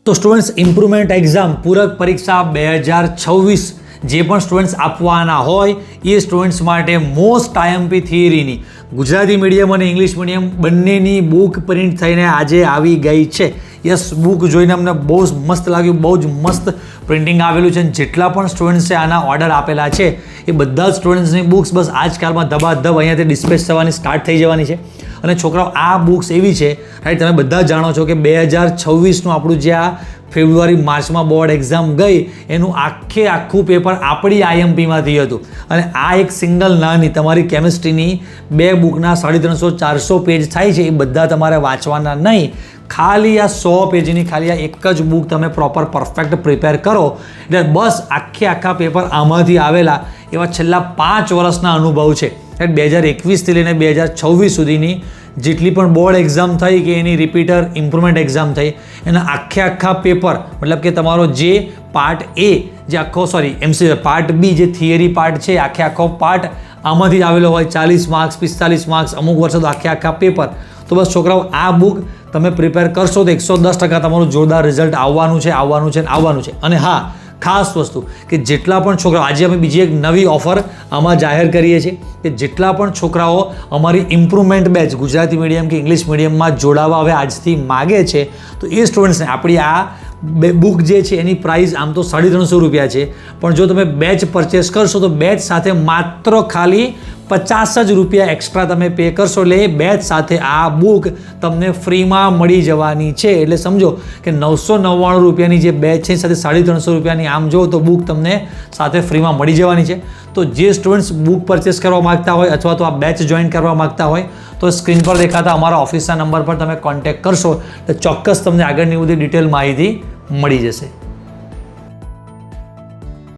તો students improvement exam પૂરક પરીક્ષા 2026 જે પણ સ્ટુડન્ટ્સ આપવાના હોય એ સ્ટુડન્ટ્સ માટે મોસ્ટ આઈએમપી થિયરીની ગુજરાતી મીડિયમ અને ઇંગ્લિશ મીડિયમ બંનેની બુક પ્રિન્ટ થઈને આજે આવી ગઈ છે. યસ, બુક જોઈને અમને બહુ જ મસ્ત લાગ્યું, બહુ જ મસ્ત પ્રિન્ટિંગ આવેલું છે. જેટલા પણ સ્ટુડન્ટ્સે આના ઓર્ડર આપેલા છે એ બધા જ સ્ટુડન્ટ્સની બુક્સ બસ આજકાલમાં ધબાધબ અહીંયાથી ડિસ્પેચ થવાની સ્ટાર્ટ થઈ જવાની છે. અને છોકરાઓ આ બુક્સ એવી છે, રાઈટ, તમે બધા જાણો છો કે 2026નું આપણું જે આ ફેબ્રુઆરી માર્ચમાં બોર્ડ એક્ઝામ ગઈ એનું આખું પેપર આપણી આઈએમપીમાંથી હતું. અને આ એક સિંગલ નાની તમારી કેમિસ્ટ્રીની 2 બુકના 350-400 પેજ થાય છે, એ બધા તમારે વાંચવાના નહીં. ખાલી આ 100 પેજની ખાલી આ એક જ બુક તમે પ્રોપર પરફેક્ટ પ્રિપેર કરો એટલે બસ આખા પેપર આમાંથી આવેલા એવા છેલ્લા 5 વર્ષના અનુભવ છે. 2021થી લઈને 2026 સુધીની જેટલી પણ બોર્ડ એક્ઝામ થઈ કે એની રિપીટર ઇમ્પ્રુવમેન્ટ એક્ઝામ થઈ એના આખા પેપર, મતલબ કે તમારો જે પાર્ટ એ જે એમસી પાર્ટ બી જે થિયરી પાર્ટ છે આખો પાર્ટ આમાંથી જ આવેલો હોય. 40 માર્ક્સ 45 માર્ક્સ અમુક વર્ષો તો આખા પેપર. તો બસ છોકરાઓ આ બુક તમે પ્રિપેર કરશો તો 110% તમારું જોરદાર રિઝલ્ટ આવવાનું છે. અને હા, ખાસ વસ્તુ કે જેટલા પણ છોકરાઓ, આજે અમે બીજી એક નવી ઓફર આમાં જાહેર કરીએ છીએ કે જેટલા પણ છોકરાઓ અમારી ઇમ્પ્રુવમેન્ટ બેચ ગુજરાતી મીડિયમ કે ઇંગ્લિશ મીડિયમમાં જોડાવા હવે આજથી માગે છે તો એ સ્ટુડન્ટ્સને આપણી આ બુક જે છે એની પ્રાઇસ આમ તો 350 રૂપિયા છે, પણ જો તમે બેચ પરચેસ કરશો તો બેચ સાથે માત્ર ખાલી 50 જ રૂપિયા એક્સ્ટ્રા તમે પે કરશો એટલે એ બેચ સાથે આ બુક તમને ફ્રીમાં મળી જવાની છે. એટલે સમજો કે 999 રૂપિયાની જે બેચ છે સાથે 350 રૂપિયાની આમ જો તો બુક તમને સાથે ફ્રીમાં મળી જવાની છે. તો જે સ્ટુડન્ટ્સ બુક પરચેસ કરવા માગતા હોય અથવા તો આ બેચ જોઈન કરવા માગતા હોય તો સ્ક્રીન પર દેખાતા અમારા ઓફિસના નંબર પર તમે કોન્ટેક્ટ કરશો તો ચોક્કસ તમને આગળની બધી ડિટેલ માહિતી મળી જશે.